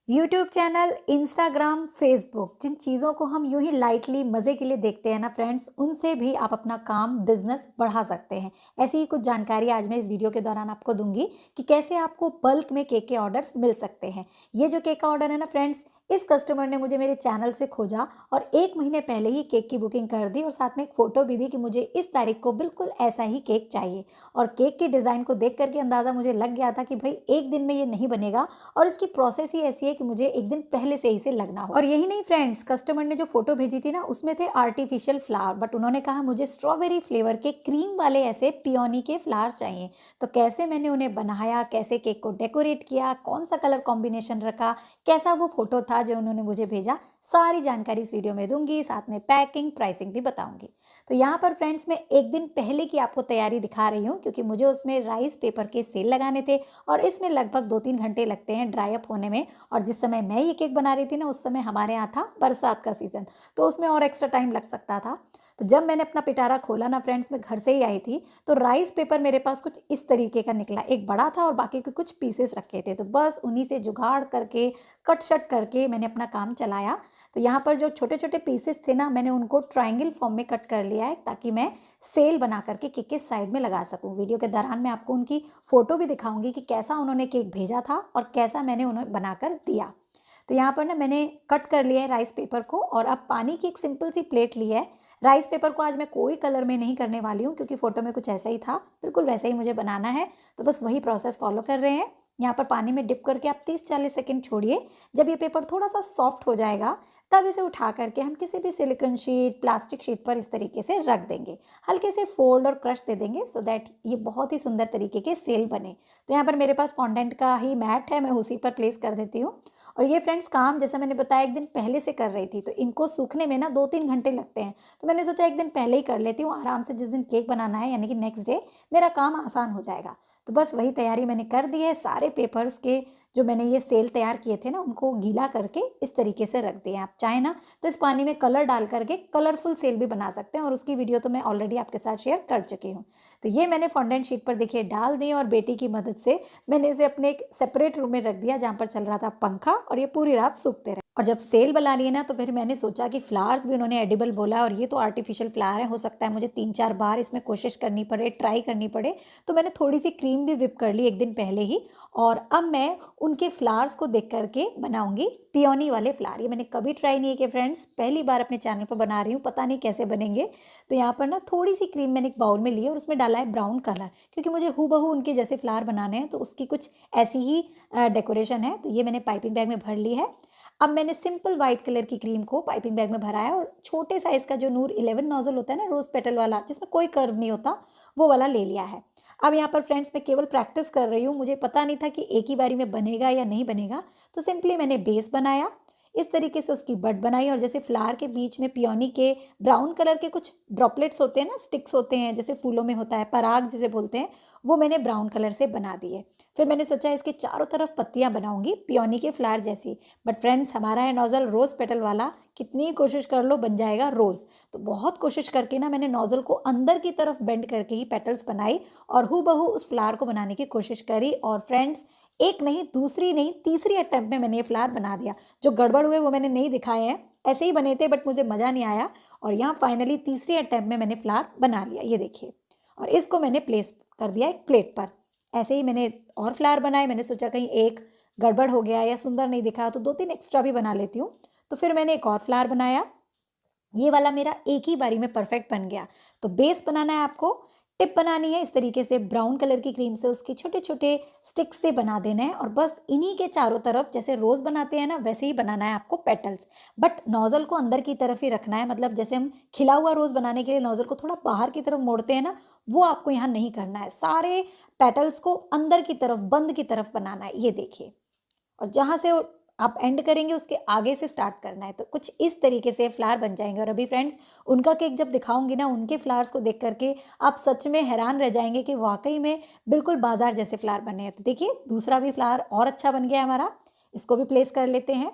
YouTube channel, Instagram, Facebook, जिन चीज़ों को हम यूं ही लाइटली मज़े के लिए देखते हैं ना फ्रेंड्स, उनसे भी आप अपना काम बिजनेस बढ़ा सकते हैं। ऐसी ही कुछ जानकारी आज मैं इस वीडियो के दौरान आपको दूंगी कि कैसे आपको बल्क में केक के ऑर्डर्स मिल सकते हैं। ये जो केक का ऑर्डर है ना फ्रेंड्स, इस कस्टमर ने मुझे मेरे चैनल से खोजा और 1 महीने पहले ही केक की बुकिंग कर दी और साथ में एक फ़ोटो भी दी कि मुझे इस तारीख को बिल्कुल ऐसा ही केक चाहिए। और केक के डिज़ाइन को देख करके अंदाज़ा मुझे लग गया था कि भाई एक दिन में ये नहीं बनेगा और इसकी प्रोसेस ही ऐसी है कि मुझे एक दिन पहले से ही से लगना हो। और यही नहीं फ्रेंड्स, कस्टमर ने जो फोटो भेजी थी ना, उसमें थे आर्टिफिशियल फ्लावर, बट उन्होंने कहा मुझे स्ट्रॉबेरी फ्लेवर के क्रीम वाले ऐसे पियोनी के फ्लावर चाहिए। तो कैसे मैंने उन्हें बनाया, कैसे केक को डेकोरेट किया, कौन सा कलर कॉम्बिनेशन रखा, कैसा वो फोटो था जो उन्होंने मुझे भेजा, सारी जानकारी इस वीडियो में दूंगी। साथ में पैकिंग, प्राइसिंग भी बताऊंगी। तो यहाँ पर फ्रेंड्स मैं एक दिन पहले की आपको तैयारी दिखा रही हूँ, क्योंकि मुझे उसमें राइस पेपर के सेल लगाने थे और इसमें लगभग 2-3 घंटे लगते हैं ड्राई अप होने में। और जिस समय मैं ये केक बना रही थी ना, उस समय हमारे यहाँ था बरसात का सीजन, तो उसमें और एक्स्ट्रा टाइम लग सकता था। तो जब मैंने अपना पिटारा खोला ना फ्रेंड्स, मैं घर से ही आई थी, तो राइस पेपर मेरे पास कुछ इस तरीके का निकला। एक बड़ा था और बाकी के कुछ पीसेस रखे थे, तो बस उन्हीं से जुगाड़ करके कट शट करके मैंने अपना काम चलाया। तो यहाँ पर जो छोटे छोटे पीसेस थे ना, मैंने उनको ट्रायंगल फॉर्म में कट कर लिया है ताकि मैं सेल बना करके केक के साइड में लगा सकूं। वीडियो के दौरान मैं आपको उनकी फोटो भी दिखाऊंगी कि कैसा उन्होंने केक भेजा था और कैसा मैंने उन्हें बनाकर दिया। तो यहाँ पर ना मैंने कट कर लिया है राइस पेपर को और अब पानी की एक सिंपल सी प्लेट ली है। राइस पेपर को आज मैं कोई कलर में नहीं करने वाली हूँ, क्योंकि फोटो में कुछ ऐसा ही था, बिल्कुल वैसे ही मुझे बनाना है। तो बस वही प्रोसेस फॉलो कर रहे हैं। यहाँ पर पानी में डिप करके आप 30-40 सेकेंड छोड़िए। जब ये पेपर थोड़ा सा सॉफ्ट हो जाएगा, तब इसे उठा करके हम किसी भी सिलिकॉन शीट, प्लास्टिक शीट पर इस तरीके से रख देंगे। हल्के से फोल्ड और क्रश दे देंगे सो दैट ये बहुत ही सुंदर तरीके के सेल बने। तो यहाँ पर मेरे पास फॉन्डेंट का ही मैट है, मैं उसी पर प्लेस कर देती हूँ। और ये फ्रेंड्स काम जैसा मैंने बताया एक दिन पहले से कर रही थी, तो इनको सूखने में ना 2-3 घंटे लगते हैं। तो मैंने सोचा एक दिन पहले ही कर लेती हूँ आराम से, जिस दिन केक बनाना है यानी कि नेक्स्ट डे मेरा काम आसान हो जाएगा। तो बस वही तैयारी मैंने कर दी है। सारे पेपर्स के जो मैंने ये सेल तैयार किए थे ना, उनको गीला करके इस तरीके से रख दिए। आप चाहे ना तो इस पानी में कलर डाल करके कलरफुल सेल भी बना सकते हैं, और उसकी वीडियो तो मैं ऑलरेडी आपके साथ शेयर कर चुकी हूँ। तो ये मैंने फॉन्डेंट शीट पर देखिए डाल दिए और बेटी की मदद से मैंने इसे अपने एक सेपरेट रूम में रख दिया, जहाँ पर चल रहा था पंखा, और ये पूरी रात सूखते रहे। और जब सेल बना लिए ना, तो फिर मैंने सोचा कि फ्लावर्स भी उन्होंने एडिबल बोला और ये तो आर्टिफिशियल फ्लावर है, हो सकता है मुझे 3-4 बार इसमें कोशिश करनी पड़े, ट्राई करनी पड़े। तो मैंने थोड़ी सी क्रीम भी विप कर ली एक दिन पहले ही। और अब मैं उनके फ्लावर्स को देख करके बनाऊंगी पियोनी वाले फ्लावर। ये मैंने कभी ट्राई नहीं किया फ्रेंड्स, पहली बार अपने चैनल पर बना रही हूँ, पता नहीं कैसे बनेंगे। तो यहाँ पर ना थोड़ी सी क्रीम मैंने एक बाउल में ली है और उसमें डाला है ब्राउन कलर, क्योंकि मुझे हूबहू उनके जैसे फ्लावर बनाने हैं, तो उसकी कुछ ऐसी ही डेकोरेशन है। तो ये मैंने पाइपिंग बैग में भर ली है। अब मैंने सिंपल व्हाइट कलर की क्रीम को पाइपिंग बैग में भरा है और छोटे साइज का जो नूर 11 नोजल होता है ना, रोज पेटल वाला, जिसमें कोई कर्व नहीं होता, वो वाला ले लिया है। अब यहाँ पर फ्रेंड्स मैं केवल प्रैक्टिस कर रही हूँ, मुझे पता नहीं था कि एक ही बारी में बनेगा या नहीं बनेगा। तो सिंपली मैंने बेस बनाया, इस तरीके से उसकी बड बनाई, और जैसे फ्लावर के बीच में पियोनी के ब्राउन कलर के कुछ ड्रॉपलेट्स होते हैं ना, स्टिक्स होते हैं, जैसे फूलों में होता है, पराग जिसे बोलते हैं, वो मैंने ब्राउन कलर से बना दिए। फिर मैंने सोचा इसके चारों तरफ पत्तियां बनाऊंगी पियोनी के फ्लावर जैसी। बट फ्रेंड्स हमारा है नोजल रोज पेटल वाला, कितनी कोशिश कर लो बन जाएगा रोज। तो बहुत कोशिश करके ना मैंने नोजल को अंदर की तरफ बेंड करके ही पेटल्स बनाई और हूबहू उस फ्लावर को बनाने की कोशिश करी। और फ्रेंड्स एक नहीं, दूसरी नहीं, तीसरी अटेम्प्ट में मैंने ये फ्लावर बना दिया। जो गड़बड़ हुए वो मैंने नहीं दिखाए हैं, ऐसे ही बने थे, बट मुझे मज़ा नहीं आया। और यहाँ फाइनली तीसरी अटेम्प्ट में मैंने फ्लावर बना लिया, ये देखिए। और इसको मैंने प्लेस कर दिया एक प्लेट पर। ऐसे ही मैंने और फ्लावर बनाए। मैंने सोचा कहीं एक गड़बड़ हो गया या सुंदर नहीं दिखा, तो 2-3 एक्स्ट्रा भी बना लेती हूँ। तो फिर मैंने एक और फ्लावर बनाया। ये वाला मेरा एक ही बारी में परफेक्ट बन गया। तो बेस बनाना है आपको, टिप बनानी है, इस तरीके से ब्राउन कलर की क्रीम से उसके छोटे छोटे स्टिक्स से बना देना है, और बस इन्हीं के चारों तरफ जैसे रोज बनाते हैं ना, वैसे ही बनाना है आपको पेटल्स। बट नोजल को अंदर की तरफ ही रखना है, मतलब जैसे हम खिला हुआ रोज बनाने के लिए नोजल को थोड़ा बाहर की तरफ मोड़ते हैं ना, वो आपको यहाँ नहीं करना है। सारे पेटल्स को अंदर की तरफ, बंद की तरफ बनाना है, ये देखिए। और जहाँ से आप एंड करेंगे उसके आगे से स्टार्ट करना है। तो कुछ इस तरीके से फ्लावर बन जाएंगे। और अभी फ्रेंड्स उनका केक जब दिखाऊंगी ना, उनके फ्लावर्स को देख करके आप सच में हैरान रह जाएंगे कि वाकई में बिल्कुल बाजार जैसे फ्लावर बने हैं। तो देखिए दूसरा भी फ्लावर और अच्छा बन गया हमारा, इसको भी प्लेस कर लेते हैं।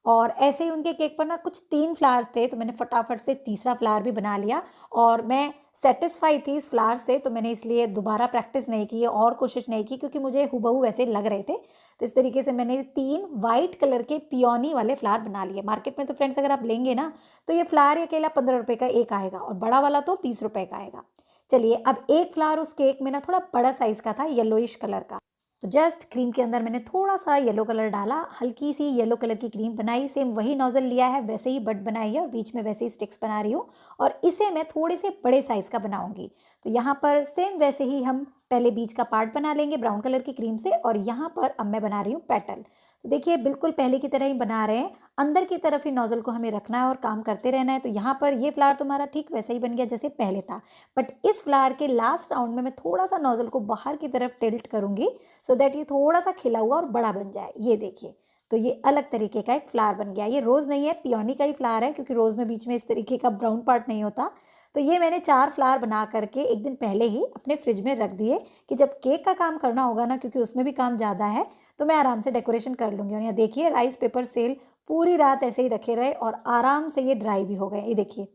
और ऐसे ही उनके केक पर ना कुछ 3 फ्लावर्स थे, तो मैंने फटाफट से तीसरा फ्लावर भी बना लिया और मैं सैटिस्फाई थी इस फ्लावर से, तो मैंने इसलिए दोबारा प्रैक्टिस नहीं की और कोशिश नहीं की क्योंकि मुझे हूबहू वैसे लग रहे थे। तो इस तरीके से मैंने 3 वाइट कलर के पियोनी वाले फ्लावर बना लिए। मार्केट में तो फ्रेंड्स अगर आप लेंगे ना, तो ये फ्लावर ही अकेला 15 रुपए का एक आएगा और बड़ा वाला तो 20 रुपए का आएगा। चलिए, अब एक फ्लावर उस केक में ना थोड़ा बड़ा साइज़ का था, येलोइश कलर का। तो जस्ट क्रीम के अंदर मैंने थोड़ा-सा येलो कलर डाला, हल्की सी येलो कलर की क्रीम बनाई, सेम वही नोज़ल लिया है, वैसे ही बट बनाई है और बीच में वैसे ही स्टिक्स बना रही हूँ और इसे मैं थोड़े से बड़े साइज़ का बनाऊँगी। तो यहाँ पर सेम वैसे ही हम पहले बीच का पार्ट बना लेंगे ब्राउन कलर की क्रीम से और यहाँ पर अब मैं बना रही हूँ पेटल। तो देखिए बिल्कुल पहले की तरह ही बना रहे हैं, अंदर की तरफ ही नोज़ल को हमें रखना है और काम करते रहना है। तो यहाँ पर ये फ्लावर तो हमारा ठीक वैसा ही बन गया जैसे पहले था, बट इस फ्लावर के लास्ट राउंड में मैं थोड़ा-सा नोज़ल को बाहर की तरफ टिल्ट करूँगी सो दैट ये थोड़ा-सा खिला हुआ और बड़ा बन जाए। ये देखिए, तो ये अलग तरीके का एक फ्लावर बन गया। ये रोज़ नहीं है, पियोनी का ही फ्लावर है क्योंकि रोज़ में बीच में इस तरीके का ब्राउन पार्ट नहीं होता। तो ये मैंने 4 फ्लावर बना करके 1 दिन पहले ही अपने फ्रिज में रख दिए कि जब केक का काम करना होगा ना, क्योंकि उसमें भी काम ज़्यादा है, तो मैं आराम से डेकोरेशन कर लूँगी। और यहाँ देखिए राइस पेपर सेल पूरी रात ऐसे ही रखे रहे और आराम से ये ड्राई भी हो गए। ये देखिए,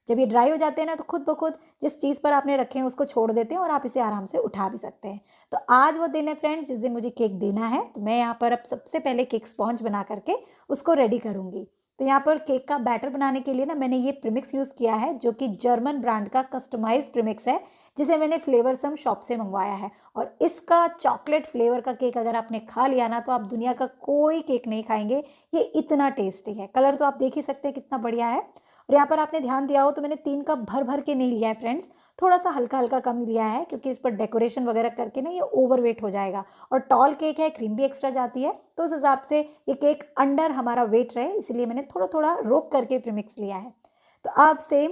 जब ये ड्राई हो जाते हैं ना, तो खुद ब खुद जिस चीज़ पर आपने रखे हैं उसको छोड़ देते हैं और आप इसे आराम से उठा भी सकते हैं। तो आज वो दिन है फ्रेंड्स जिस दिन मुझे केक देना है, तो मैं यहाँ पर अब सबसे पहले केक स्पॉन्ज बना करके उसको रेडी करूँगी। तो यहाँ पर केक का बैटर बनाने के लिए ना मैंने ये प्रीमिक्स यूज़ किया है जो कि जर्मन ब्रांड का कस्टमाइज्ड प्रीमिक्स है, जिसे मैंने फ्लेवरसम शॉप से मंगवाया है। और इसका चॉकलेट फ्लेवर का केक अगर आपने खा लिया ना, तो आप दुनिया का कोई केक नहीं खाएँगे, ये इतना टेस्टी है। कलर तो आप देख ही सकते हैं कितना बढ़िया है। और यहाँ पर आपने ध्यान दिया हो तो मैंने 3 कप भर-भर के नहीं लिया है फ्रेंड्स, थोड़ा-सा हल्का-हल्का कम लिया है क्योंकि इस पर डेकोरेशन वगैरह करके ना ये ओवरवेट हो जाएगा और टॉल केक है, क्रीम भी एक्स्ट्रा जाती है, तो उस हिसाब से ये केक अंडर हमारा वेट रहे इसलिए मैंने थोड़ा-थोड़ा रोक करके प्रीमिक्स लिया है। तो अब सेम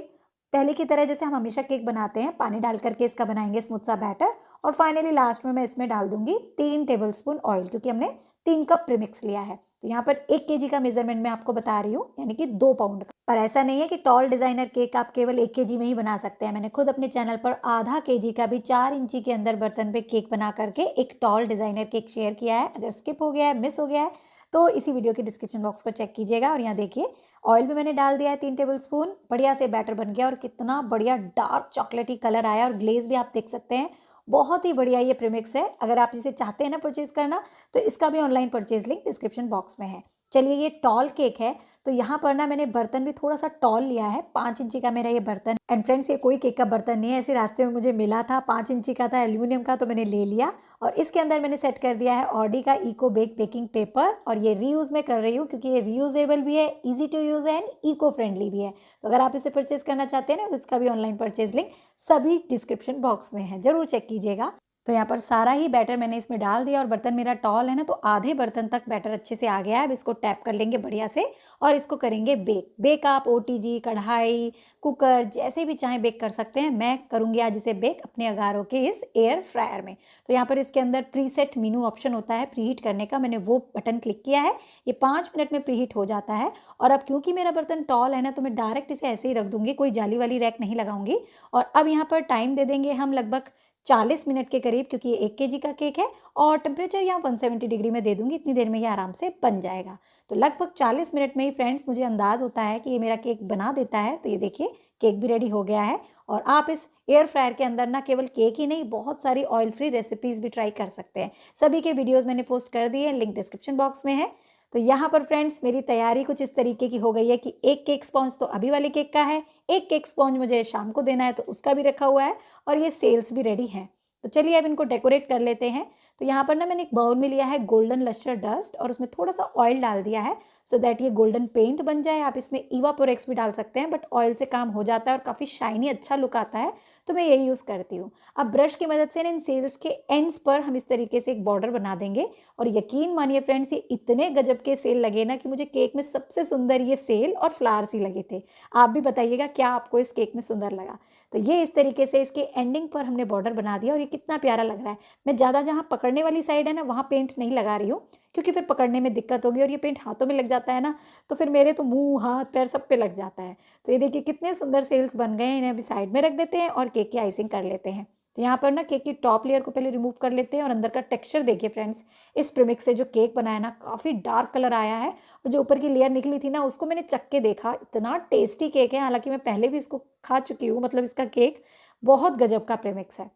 पहले की तरह जैसे हम हमेशा केक बनाते हैं, पानी डाल करके इसका बनाएँगे स्मूथ सा बैटर और फाइनली लास्ट में मैं इसमें डाल दूँगी 3 टेबलस्पून ऑयल क्योंकि हमने 3 कप प्रीमिक्स लिया है। तो यहाँ पर 1 केजी का मेज़रमेंट मैं आपको बता रही हूँ, यानी कि 2 पाउंड का। पर ऐसा नहीं है कि टॉल डिज़ाइनर केक आप केवल 1 केजी में ही बना सकते हैं। मैंने खुद अपने चैनल पर आधा केजी का भी 4 इंची के अंदर बर्तन पे केक बना करके एक टॉल डिज़ाइनर केक शेयर किया है। अगर स्किप हो गया है, मिस हो गया है, तो इसी वीडियो के डिस्क्रिप्शन बॉक्स को चेक कीजिएगा। और यहाँ देखिए ऑयल भी मैंने डाल दिया है 3 टेबलस्पून, बढ़िया से बैटर बन गया और कितना बढ़िया डार्क चॉकलेटी कलर आया और ग्लेज़ भी आप देख सकते हैं। बहुत ही बढ़िया ये प्रीमिक्स है। अगर आप इसे चाहते हैं ना परचेज़ करना, तो इसका भी online purchase link description box में है। चलिए, ये टॉल केक है, तो यहाँ पर ना मैंने बर्तन भी थोड़ा-सा टॉल लिया है, 5 इंची का मेरा ये बर्तन। एंड फ्रेंड्स, ये कोई केक का बर्तन नहीं है, ऐसे रास्ते में मुझे मिला था, 5 इंची का था एल्यूमीनियम का, तो मैंने ले लिया और इसके अंदर मैंने सेट कर दिया है ऑडी का इको बेक बेकिंग पेपर और ये रीयूज़ में कर रही हूँ क्योंकि ये रीयूजेबल भी है, ईज़ी टू यूज़ है एंड इको फ्रेंडली भी है। तो अगर आप इसे परचेज़ करना चाहते हैं ना, तो इसका भी ऑनलाइन परचेज़ लिंक सभी डिस्क्रिप्शन बॉक्स में है, ज़रूर चेक कीजिएगा। तो यहाँ पर सारा ही बैटर मैंने इसमें डाल दिया और बर्तन मेरा टॉल है ना, तो आधे बर्तन तक बैटर अच्छे से आ गया है। अब इसको टैप कर लेंगे बढ़िया से और इसको करेंगे बेक। बेक आप ओटीजी, कढ़ाई, कुकर जैसे भी चाहें बेक कर सकते हैं। मैं करूँगी आज इसे बेक अपने अगारों के इस एयर फ्रायर में। तो यहाँ पर इसके अंदर प्रीसेट मेनू ऑप्शन होता है प्रीहीट करने का, मैंने वो बटन क्लिक किया है। ये 5 मिनट में प्रीहीट हो जाता है और अब क्योंकि मेरा बर्तन टॉल है ना, तो मैं डायरेक्ट इसे ऐसे ही रख दूँगी, कोई जाली वाली रैक नहीं लगाऊँगी। और अब यहाँ पर टाइम दे देंगे हम लगभग 40 मिनट के करीब क्योंकि ये 1 केजी का केक है और टेम्परेचर यहाँ 170 डिग्री में दे दूँगी, इतनी देर में ये आराम से बन जाएगा। तो लगभग 40 मिनट में ही फ्रेंड्स मुझे अंदाज़ होता है कि ये मेरा केक बना देता है। तो ये देखिए केक भी रेडी हो गया है और आप इस एयर फ्रायर के अंदर ना केवल केक ही नहीं, बहुत सारी ऑयल फ्री रेसिपीज़ भी ट्राई कर सकते हैं। सभी के वीडियोज़ मैंने पोस्ट कर दिए हैं, लिंक डिस्क्रिप्शन बॉक्स में है। तो यहाँ पर फ्रेंड्स मेरी तैयारी कुछ इस तरीके की हो गई है कि एक केक स्पॉन्ज तो अभी वाले केक का है, एक केक स्पॉन्ज मुझे शाम को देना है तो उसका भी रखा हुआ है और ये सेल्स भी रेडी हैं। तो चलिए अब इनको डेकोरेट कर लेते हैं। तो यहाँ पर ना मैंने एक बाउल में लिया है गोल्डन लस्टर डस्ट और उसमें थोड़ा सा ऑयल डाल दिया है सो दैट ये गोल्डन पेंट बन जाए। आप इसमें इवापोरेक्स भी डाल सकते हैं बट ऑयल से काम हो जाता है और काफ़ी शाइनी अच्छा लुक आता है, तो मैं यही यूज़ करती हूँ। अब ब्रश की मदद से ना इन सेल्स के एंड्स पर हम इस तरीके से एक बॉर्डर बना देंगे और यकीन मानिए फ्रेंड्स, ये इतने गजब के सेल लगे ना कि मुझे केक में सबसे सुंदर ये सेल और फ्लावर्स ही लगे थे। आप भी बताइएगा क्या आपको इस केक में सुंदर लगा। तो ये इस तरीके से इसके एंडिंग पर हमने बॉर्डर बना दिया और ये कितना प्यारा लग रहा है। मैं ज़्यादा जहाँ पकड़ने वाली साइड है ना, वहाँ पेंट नहीं लगा रही हूँ क्योंकि फिर पकड़ने में दिक्कत होगी और ये पेंट हाथों में लग जाता है ना, तो फिर मेरे तो मुँह, हाथ, पैर सब पे लग जाता है। तो ये देखिए कितने सुंदर सेल्स बन गए हैं। इन्हें अभी साइड में रख देते हैं और केक की आइसिंग कर लेते हैं। तो यहाँ पर ना केक की टॉप लेयर को पहले रिमूव कर लेते हैं और अंदर का टेक्सचर देखिए फ्रेंड्स, इस प्रीमिक्स से जो केक बनाया ना काफ़ी डार्क कलर आया है, और जो ऊपर की लेयर निकली थी ना उसको मैंने चख के देखा, इतना टेस्टी केक है। हालांकि मैं पहले भी इसको खा चुकी हूँ, मतलब इसका केक बहुत गजब का प्रीमिक्स है।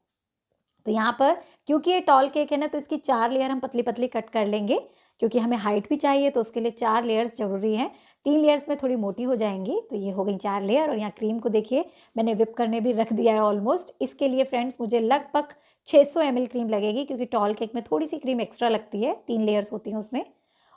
तो यहाँ पर क्योंकि ये टॉल केक है ना, तो इसकी 4 लेयर हम पतली पतली कट कर लेंगे, क्योंकि हमें हाइट भी चाहिए तो उसके लिए 4 लेयर्स ज़रूरी हैं। 3 लेयर्स में थोड़ी मोटी हो जाएंगी, तो ये हो गई 4 लेयर। और यहाँ क्रीम को देखिए मैंने विप करने भी रख दिया है ऑलमोस्ट। इसके लिए फ्रेंड्स मुझे लगभग 600 ml क्रीम लगेगी, क्योंकि टॉल केक में थोड़ी सी क्रीम एक्स्ट्रा लगती है, 3 लेयर्स होती हैं उसमें।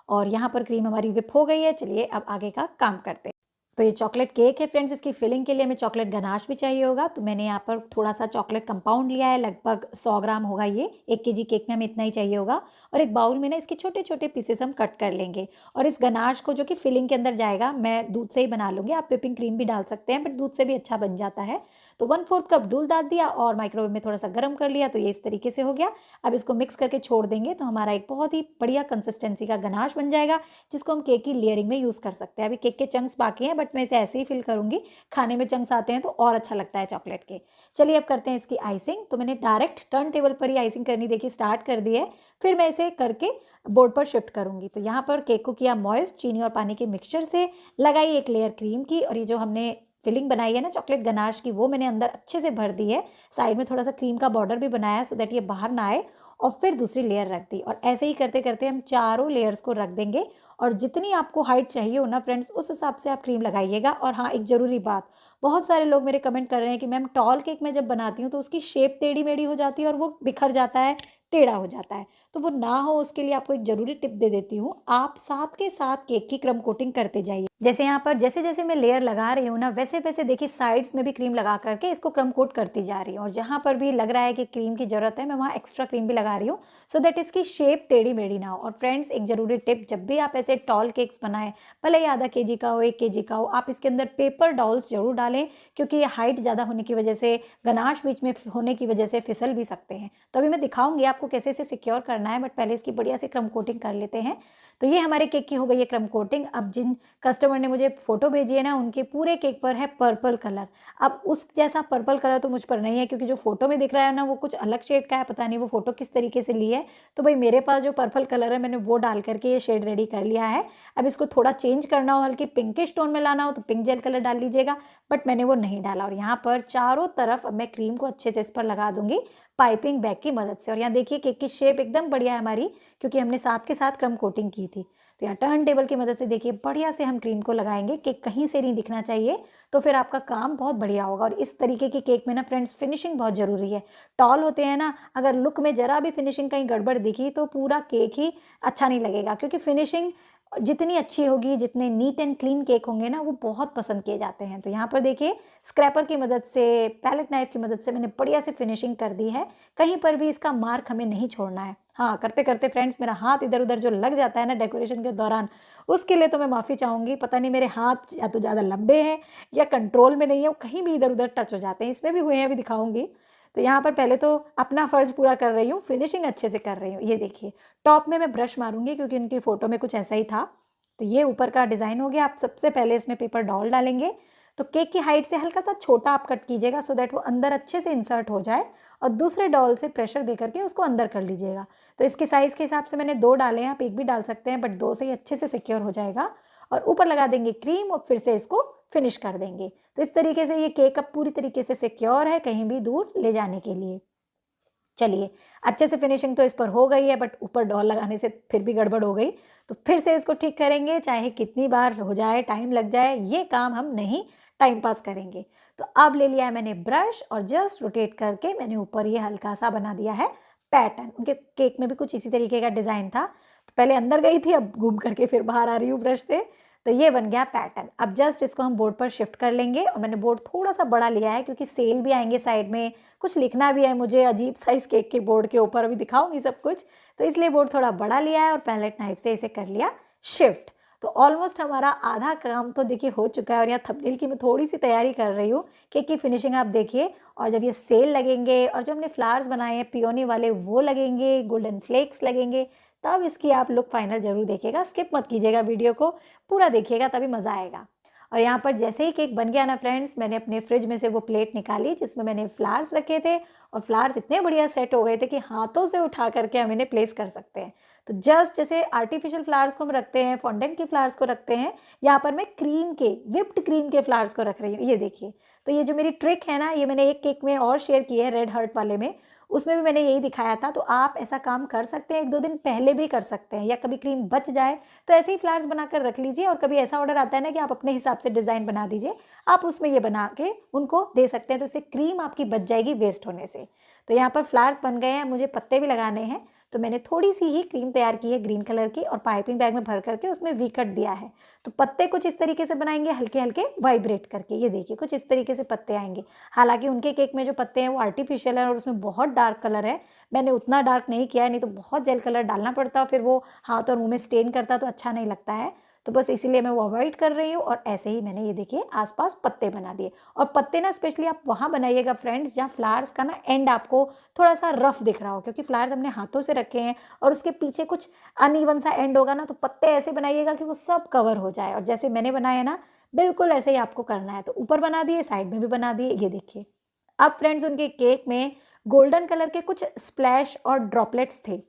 और यहाँ पर क्रीम हमारी विप हो गई है। चलिए अब आगे का काम करते हैं। तो ये चॉकलेट केक है फ्रेंड्स, इसकी फिलिंग के लिए हमें चॉकलेट गनाश भी चाहिए होगा। तो मैंने यहाँ पर थोड़ा सा चॉकलेट कंपाउंड लिया है, लगभग 100 ग्राम होगा ये। 1 kg केक में हमें इतना ही चाहिए होगा। और एक बाउल में ना इसके छोटे छोटे पीसेस हम कट कर लेंगे। और इस गनाश को जो कि फिलिंग के अंदर जाएगा, मैं दूध से ही बना लूँगी, आप व्हिपिंग क्रीम भी डाल सकते हैं, बट दूध से भी अच्छा बन जाता है। तो 1/4 कप दूध डाल दिया और माइक्रोवेव में थोड़ा सा गर्म कर लिया, तो ये इस तरीके से हो गया। अब इसको मिक्स करके छोड़ देंगे, तो हमारा एक बहुत ही बढ़िया कंसिस्टेंसी का गनाश बन जाएगा, जिसको हम केक की लेयरिंग में यूज़ कर सकते हैं। अभी केक के चंक्स बाकी हैं, बट मैं इसे ऐसे ही फिल करूंगी। खाने में चंक्स आते हैं तो और अच्छा लगता है चॉकलेट के। चलिए अब करते हैं इसकी आइसिंग। तो मैंने डायरेक्ट टर्न टेबल पर ही आइसिंग करनी देखिए स्टार्ट कर दी है। फिर मैं इसे करके बोर्ड पर शिफ्ट करूंगी। तो यहाँ पर केक को किया मॉइस्ट, चीनी और पानी के मिक्सचर से लगाई एक लेयर क्रीम की, और ये जो हमने फिलिंग बनाई है ना चॉकलेट गनाश की, वो मैंने अंदर अच्छे से भर दी है। साइड में थोड़ा सा क्रीम का बॉर्डर भी बनाया सो दैट ये बाहर ना आए। और फिर दूसरी लेयर रख दी, और ऐसे ही करते करते हम चारों लेयर्स को रख देंगे। और जितनी आपको हाइट चाहिए हो ना फ्रेंड्स, उस हिसाब से आप क्रीम लगाइएगा। और हाँ, एक ज़रूरी बात, बहुत सारे लोग मेरे कमेंट कर रहे हैं कि मैम टॉल केक में जब बनाती हूँ तो उसकी शेप टेढ़ी मेढ़ी हो जाती है और वो बिखर जाता है, टेढ़ा हो जाता है। तो वो ना हो उसके लिए आपको एक ज़रूरी टिप दे देती हूँ, आप साथ के साथ केक की क्रम कोटिंग करते जाइए। जैसे यहाँ पर जैसे जैसे मैं लेयर लगा रही हूँ ना, वैसे वैसे देखिए साइड्स में भी क्रीम लगा करके इसको क्रम कोट करती जा रही हूँ। और जहाँ पर भी लग रहा है कि क्रीम की ज़रूरत है, मैं वहाँ एक्स्ट्रा क्रीम भी लगा रही हूँ, सो दैट इसकी शेप टेढ़ी मेढ़ी ना हो। और फ्रेंड्स एक ज़रूरी टिप, जब भी आप ऐसे टॉल केक्स बनाएं, भले ही आधा kg का हो, 1 kg का हो, आप इसके अंदर पेपर डॉल्स जरूर डालें, क्योंकि ये हाइट ज़्यादा होने की वजह से, गनाश बीच में होने की वजह से फिसल भी सकते हैं। तो अभी मैं दिखाऊंगी आपको कैसे इसे सिक्योर करना है, बट पहले इसकी बढ़िया से क्रम कोटिंग कर लेते हैं। तो ये हमारे केक की हो गई है क्रम कोटिंग। अब जिन कस्टमर ने मुझे फोटो भेजी है ना, उनके पूरे केक पर है पर्पल कलर। अब उस जैसा पर्पल कलर तो मुझ पर नहीं है, क्योंकि जो फोटो में दिख रहा है ना वो कुछ अलग शेड का है, पता नहीं वो फोटो किस तरीके से ली है। तो भाई मेरे पास जो पर्पल कलर है, मैंने वो डाल करके ये शेड रेडी कर लिया है। अब इसको थोड़ा चेंज करना हो, हल्की पिंकिश टोन में लाना हो, तो पिंक जेल कलर डाल लीजिएगा, बट मैंने वो नहीं डाला। और यहाँ पर चारों तरफ अब मैं क्रीम को अच्छे से इस पर लगा दूंगी पाइपिंग बैग की मदद से। और यहाँ देखिए केक की शेप एकदम बढ़िया है हमारी, क्योंकि हमने साथ के साथ क्रम कोटिंग की थी। तो यहाँ टर्न टेबल की मदद से देखिए बढ़िया से हम क्रीम को लगाएंगे, केक कहीं से नहीं दिखना चाहिए, तो फिर आपका काम बहुत बढ़िया होगा। और इस तरीके की केक में ना फ्रेंड्स फिनिशिंग बहुत ज़रूरी है। टॉल होते हैं ना, अगर लुक में जरा भी फिनिशिंग कहीं गड़बड़ दिखी तो पूरा केक ही अच्छा नहीं लगेगा, क्योंकि फिनिशिंग जितनी अच्छी होगी, जितने नीट एंड क्लीन केक होंगे ना, वो बहुत पसंद किए जाते हैं। तो यहाँ पर देखिए स्क्रैपर की मदद से, पैलेट नाइफ की मदद से मैंने बढ़िया से फिनिशिंग कर दी है। कहीं पर भी इसका मार्क हमें नहीं छोड़ना है। हाँ, करते करते फ्रेंड्स मेरा हाथ इधर उधर जो लग जाता है ना डेकोरेशन के दौरान, उसके लिए तो मैं माफ़ी चाहूँगी। पता नहीं मेरे हाथ या तो ज़्यादा लंबे हैं या कंट्रोल में नहीं है, वो कहीं भी इधर उधर टच हो जाते हैं। इसमें भी हुए हैं, अभी दिखाऊंगी। तो यहाँ पर पहले तो अपना फ़र्ज़ पूरा कर रही हूँ, फिनिशिंग अच्छे से कर रही हूँ। ये देखिए टॉप में मैं ब्रश मारूंगी, क्योंकि उनकी फ़ोटो में कुछ ऐसा ही था। तो ये ऊपर का डिज़ाइन हो गया। आप सबसे पहले इसमें पेपर डॉल डालेंगे, तो केक की हाइट से हल्का सा छोटा आप कट कीजिएगा, सो दैट वो अंदर अच्छे से इंसर्ट हो जाए। और दूसरे डॉल से प्रेशर दे करके उसको अंदर कर लीजिएगा। तो इसके साइज़ के हिसाब से मैंने 2 डाले हैं, आप 1 भी डाल सकते हैं, बट 2 से ही अच्छे से सिक्योर हो जाएगा। और ऊपर लगा देंगे क्रीम और फिर से इसको फिनिश कर देंगे। तो इस तरीके से ये केक अब पूरी तरीके से सिक्योर है, कहीं भी दूर ले जाने के लिए। चलिए अच्छे से फिनिशिंग तो इस पर हो गई है, बट ऊपर डॉल लगाने से फिर भी गड़बड़ हो गई, तो फिर से इसको ठीक करेंगे। चाहे कितनी बार हो जाए, टाइम लग जाए, ये काम हम नहीं टाइम पास करेंगे। तो अब ले लिया है मैंने ब्रश, और जस्ट रोटेट करके मैंने ऊपर ये हल्का सा बना दिया है पैटर्न। उनके केक में भी कुछ इसी तरीके का डिज़ाइन था, तो पहले अंदर गई थी, अब घूम करके फिर बाहर आ रही हूँ ब्रश से। तो ये बन गया पैटर्न। अब जस्ट इसको हम बोर्ड पर शिफ्ट कर लेंगे। और मैंने बोर्ड थोड़ा सा बड़ा लिया है, क्योंकि सेल भी आएंगे साइड में, कुछ लिखना भी है मुझे अजीब साइज केक के बोर्ड के ऊपर, अभी दिखाऊंगी सब कुछ। तो इसलिए बोर्ड थोड़ा बड़ा लिया है और पैलेट नाइफ से इसे कर लिया शिफ्ट। तो ऑलमोस्ट हमारा आधा काम तो देखिए हो चुका है। और यहाँ थंबनेल की मैं थोड़ी सी तैयारी कर रही हूँ, केक की फिनिशिंग आप देखिए। और जब ये सेल लगेंगे और जो हमने फ्लावर्स बनाए हैं पियोनी वाले वो लगेंगे, गोल्डन फ्लेक्स लगेंगे, तब इसकी आप लुक फाइनल जरूर देखिएगा। स्किप मत कीजिएगा वीडियो को, पूरा देखिएगा, तभी मज़ा आएगा। और यहाँ पर जैसे ही केक बन गया ना फ्रेंड्स, मैंने अपने फ्रिज में से वो प्लेट निकाली जिसमें मैंने फ्लावर्स रखे थे, और फ्लावर्स इतने बढ़िया सेट हो गए थे कि हाथों से उठा करके हम इन्हें प्लेस कर सकते हैं। तो जस्ट जैसे आर्टिफिशियल फ्लावर्स को हम रखते हैं, फॉन्डेंट के फ्लावर्स को रखते हैं, यहाँ पर मैं क्रीम के, विप्ड क्रीम के फ्लावर्स को रख रही हूँ। ये देखिए, तो ये जो मेरी ट्रिक है ना, ये मैंने एक केक में और शेयर की है, रेड हार्ट वाले में, उसमें भी मैंने यही दिखाया था। तो आप ऐसा काम कर सकते हैं, 1-2 दिन पहले भी कर सकते हैं, या कभी क्रीम बच जाए तो ऐसे ही फ्लावर्स बनाकर रख लीजिए। और कभी ऐसा ऑर्डर आता है ना कि आप अपने हिसाब से डिज़ाइन बना दीजिए, आप उसमें ये बना के उनको दे सकते हैं, तो इससे क्रीम आपकी बच जाएगी वेस्ट होने से। तो यहाँ पर फ्लावर्स बन गए हैं, मुझे पत्ते भी लगाने हैं, तो मैंने थोड़ी सी ही क्रीम तैयार की है ग्रीन कलर की, और पाइपिंग बैग में भर करके उसमें वी कट दिया है। तो पत्ते कुछ इस तरीके से बनाएंगे, हल्के हल्के वाइब्रेट करके। ये देखिए, कुछ इस तरीके से पत्ते आएंगे। हालांकि उनके केक में जो पत्ते हैं वो आर्टिफिशियल है और उसमें बहुत डार्क कलर है, मैंने उतना डार्क नहीं किया है, नहीं तो बहुत जेल कलर डालना पड़ता, फिर वो हाथ और मुंह में स्टेन करता तो अच्छा नहीं लगता है। तो बस इसीलिए मैं वो अवॉइड कर रही हूँ। और ऐसे ही मैंने ये देखिए आसपास पत्ते बना दिए। और पत्ते ना स्पेशली आप वहाँ बनाइएगा फ्रेंड्स जहाँ फ्लावर्स का ना एंड आपको थोड़ा सा रफ दिख रहा हो, क्योंकि फ्लावर्स हमने हाथों से रखे हैं और उसके पीछे कुछ अनइवन सा एंड होगा ना, तो पत्ते ऐसे बनाइएगा कि वो सब कवर हो जाए। और जैसे मैंने बनाया ना, बिल्कुल ऐसे ही आपको करना है। तो ऊपर बना दिए, साइड में भी बना दिए, ये देखिए। अब फ्रेंड्स उनके केक में गोल्डन कलर के कुछ स्प्लैश और ड्रॉपलेट्स थे,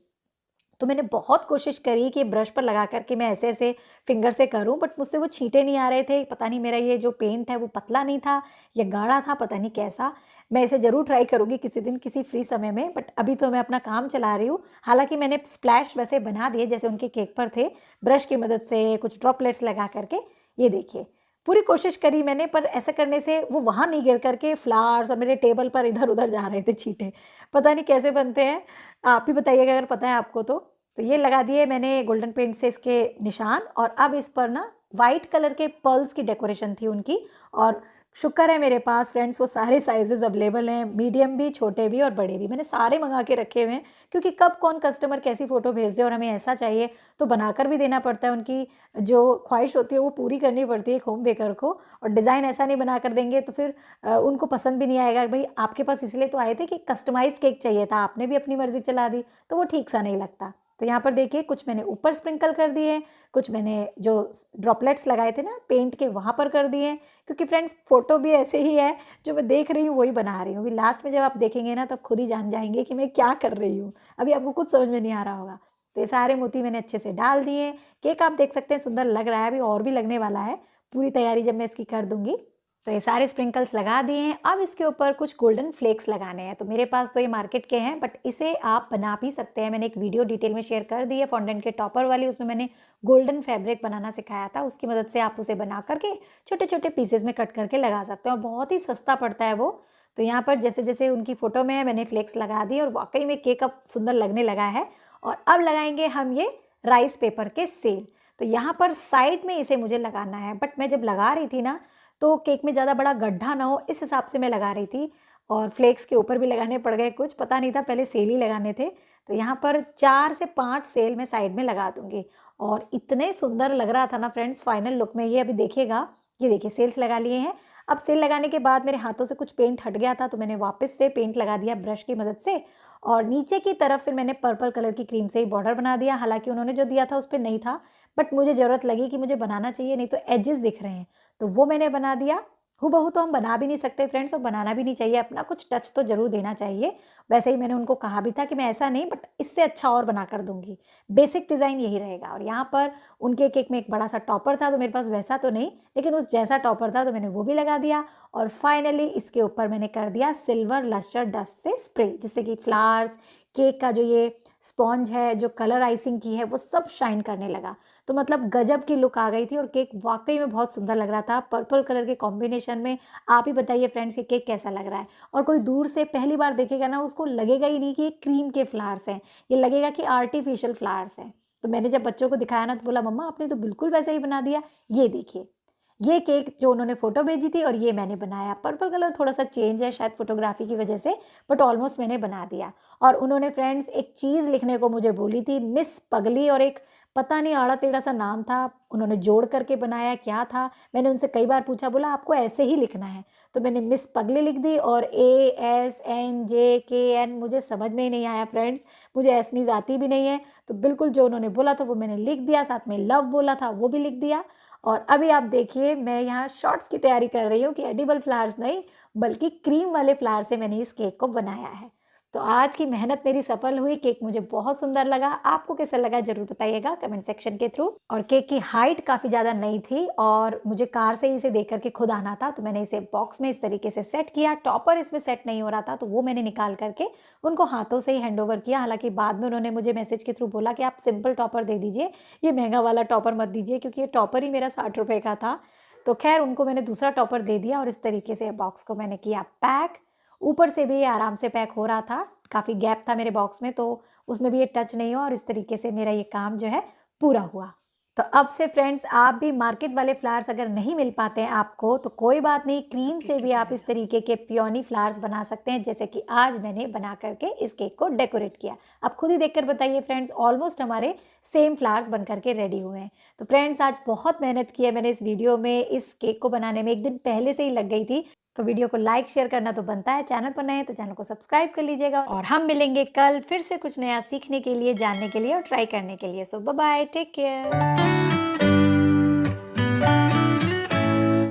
तो मैंने बहुत कोशिश करी कि ब्रश पर लगा करके मैं ऐसे ऐसे फिंगर से करूं, बट मुझसे वो छींटे नहीं आ रहे थे। पता नहीं मेरा ये जो पेंट है वो पतला नहीं था या गाढ़ा था, पता नहीं कैसा। मैं इसे ज़रूर ट्राई करूंगी किसी दिन, किसी फ्री समय में, बट अभी तो मैं अपना काम चला रही हूँ। हालांकि मैंने स्प्लैश वैसे बना दिए जैसे उनके केक पर थे, ब्रश की मदद से कुछ ड्रॉपलेट्स लगा करके। ये देखिए, पूरी कोशिश करी मैंने, पर ऐसा करने से वो वहाँ नहीं गिर करके फ्लावर्स और मेरे टेबल पर इधर उधर जा रहे थे छींटे। पता नहीं कैसे बनते हैं, आप ही बताइएगा अगर पता है आपको तो। ये लगा दिए मैंने गोल्डन पेंट से इसके निशान, और अब इस पर ना वाइट कलर के पर्ल्स की डेकोरेशन थी उनकी। और शुक्र है मेरे पास फ्रेंड्स वो सारे साइजेस अवेलेबल हैं, मीडियम भी, छोटे भी और बड़े भी, मैंने सारे मंगा के रखे हुए हैं। क्योंकि कब कौन कस्टमर कैसी फ़ोटो भेज दे और हमें ऐसा चाहिए, तो बनाकर भी देना पड़ता है। उनकी जो ख्वाहिश होती है वो पूरी करनी पड़ती है एक होम बेकर को। और डिज़ाइन ऐसा नहीं बना कर देंगे तो फिर उनको पसंद भी नहीं आएगा। भाई आपके पास इसलिए तो आए थे कि कस्टमाइज्ड केक चाहिए था, आपने भी अपनी मर्ज़ी चला दी, तो वो ठीक सा नहीं लगता। तो यहाँ पर देखिए, कुछ मैंने ऊपर स्प्रिंकल कर दिए, कुछ मैंने जो ड्रॉपलेट्स लगाए थे ना पेंट के वहाँ पर कर दिए। क्योंकि फ्रेंड्स फ़ोटो भी ऐसे ही है, जो मैं देख रही हूँ वही बना रही हूँ। अभी लास्ट में जब आप देखेंगे ना, तब खुद ही जान जाएंगे कि मैं क्या कर रही हूँ। अभी आपको कुछ समझ में नहीं आ रहा होगा। तो ये सारे मोती मैंने अच्छे से डाल दिए। केक आप देख सकते हैं सुंदर लग रहा है, अभी और भी लगने वाला है। पूरी तैयारी जब मैं इसकी कर दूंगी। तो ये सारे स्प्रिंकल्स लगा दिए हैं। अब इसके ऊपर कुछ गोल्डन फ्लेक्स लगाने हैं। तो मेरे पास तो ये मार्केट के हैं, बट इसे आप बना भी सकते हैं। मैंने एक वीडियो डिटेल में शेयर कर दी है फॉन्डेंट के टॉपर वाली, उसमें मैंने गोल्डन फैब्रिक बनाना सिखाया था। उसकी मदद से आप उसे बना करके छोटे छोटे पीसेज में कट करके लगा सकते हैं, और बहुत ही सस्ता पड़ता है वो। तो यहाँ पर जैसे जैसे उनकी फ़ोटो में है मैंने फ्लेक्स लगा दी, और वाकई में केक अब सुंदर लगने लगा है। और अब लगाएंगे हम ये राइस पेपर के सेल। तो यहाँ पर साइड में इसे मुझे लगाना है, बट मैं जब लगा रही थी ना, तो केक में ज़्यादा बड़ा गड्ढा ना हो इस हिसाब से मैं लगा रही थी। और फ्लेक्स के ऊपर भी लगाने पड़ गए कुछ, पता नहीं था पहले सेल ही लगाने थे। तो यहाँ पर 4 से 5 सेल मैं साइड में लगा दूंगी। और इतने सुंदर लग रहा था ना फ्रेंड्स फाइनल लुक में। ये अभी देखिएगा, ये देखिए सेल्स लगा लिए हैं। अब सेल लगाने के बाद मेरे हाथों से कुछ पेंट हट गया था, तो मैंने वापस से पेंट लगा दिया ब्रश की मदद से। और नीचे की तरफ फिर मैंने पर्पल कलर की क्रीम से ही बॉर्डर बना दिया। हालांकि उन्होंने जो दिया था उस पर नहीं था, बट मुझे ज़रूरत लगी कि मुझे बनाना चाहिए, नहीं तो एजेस दिख रहे हैं, तो वो मैंने बना दिया। हूबहू तो हम बना भी नहीं सकते फ्रेंड्स, और बनाना भी नहीं चाहिए, अपना कुछ टच तो जरूर देना चाहिए। वैसे ही मैंने उनको कहा भी था कि मैं ऐसा नहीं, बट इससे अच्छा और बना कर दूंगी। बेसिक डिज़ाइन यही रहेगा। और यहाँ पर उनके केक में एक बड़ा सा टॉपर था, तो मेरे पास वैसा तो नहीं, लेकिन उस जैसा टॉपर था तो मैंने वो भी लगा दिया। और फाइनली इसके ऊपर मैंने कर दिया सिल्वर लस्टर डस्ट से स्प्रे, जिससे कि फ्लावर्स, केक का जो ये स्पॉन्ज है, जो कलर आइसिंग की है, वो सब शाइन करने लगा। तो मतलब गजब की लुक आ गई थी, और केक वाकई में बहुत सुंदर लग रहा था पर्पल कलर के कॉम्बिनेशन में। आप ही बताइए फ्रेंड्स ये केक कैसा लग रहा है। और कोई दूर से पहली बार देखेगा ना, उसको लगेगा ही नहीं कि ये क्रीम के फ्लावर्स हैं, ये लगेगा कि आर्टिफिशियल फ्लावर्स हैं। तो मैंने जब बच्चों को दिखाया ना, तो बोला मम्मा आपने तो बिल्कुल वैसा ही बना दिया। ये देखिए, ये केक जो उन्होंने फोटो भेजी थी और ये मैंने बनाया। पर्पल कलर थोड़ा सा चेंज है शायद फोटोग्राफी की वजह से, बट ऑलमोस्ट मैंने बना दिया। और उन्होंने फ्रेंड्स एक चीज़ लिखने को मुझे बोली थी, मिस पगली, और एक पता नहीं आड़ा-टेढ़ा सा नाम था, उन्होंने जोड़ करके बनाया, क्या था? मैंने उनसे कई बार पूछा, बोला आपको ऐसे ही लिखना है। तो मैंने मिस पगले लिख दी और ASNJKN मुझे समझ में ही नहीं आया फ्रेंड्स, मुझे एसमीज़ आती भी नहीं है, तो बिल्कुल जो उन्होंने बोला था वो मैंने लिख दिया, साथ में लव बोला था वो भी लिख दिया। और अभी आप देखिए मैं यहाँ शॉर्ट्स की तैयारी कर रही हूँ कि एडिबल फ्लावर्स नहीं, बल्कि क्रीम वाले फ्लावर से मैंने इस केक को बनाया है। तो आज की मेहनत मेरी सफल हुई, केक मुझे बहुत सुंदर लगा। आपको कैसा लगा ज़रूर बताइएगा कमेंट सेक्शन के थ्रू। और केक की हाइट काफ़ी ज़्यादा नहीं थी और मुझे कार से ही इसे देख कर के खुद आना था, तो मैंने इसे बॉक्स में इस तरीके से सेट किया। टॉपर इसमें सेट नहीं हो रहा था, तो वो मैंने निकाल करके उनको हाथों से ही हैंडओवर किया। हालाँकि बाद में उन्होंने मुझे मैसेज के थ्रू बोला कि आप सिंपल टॉपर दे दीजिए, ये महँगा वाला टॉपर मत दीजिए, क्योंकि ये टॉपर ही मेरा 60 रुपए का था। तो खैर उनको मैंने दूसरा टॉपर दे दिया और इस तरीके से बॉक्स को मैंने किया पैक। ऊपर से भी ये आराम से पैक हो रहा था, काफ़ी गैप था मेरे बॉक्स में, तो उसमें भी ये टच नहीं हुआ और इस तरीके से मेरा ये काम जो है पूरा हुआ। तो अब से फ्रेंड्स आप भी मार्केट वाले फ्लावर्स अगर नहीं मिल पाते हैं आपको, तो कोई बात नहीं, क्रीम से भी आप इस तरीके के पियोनी फ्लावर्स बना सकते हैं, जैसे कि आज मैंने बना करके इस केक को डेकोरेट किया। आप खुद ही देखकर बताइए फ्रेंड्स, ऑलमोस्ट हमारे सेम फ्लावर्स बन करके रेडी हुए हैं। तो फ्रेंड्स आज बहुत मेहनत की है मैंने इस वीडियो में, इस केक को बनाने में 1 दिन पहले से ही लग गई थी। तो वीडियो को लाइक शेयर करना तो बनता है, चैनल पर नए हैं तो चैनल को सब्सक्राइब कर लीजिएगा और हम मिलेंगे कल फिर से कुछ नया सीखने के लिए, जानने के लिए और ट्राई करने के लिए। सो बाय बाय, टेक केयर।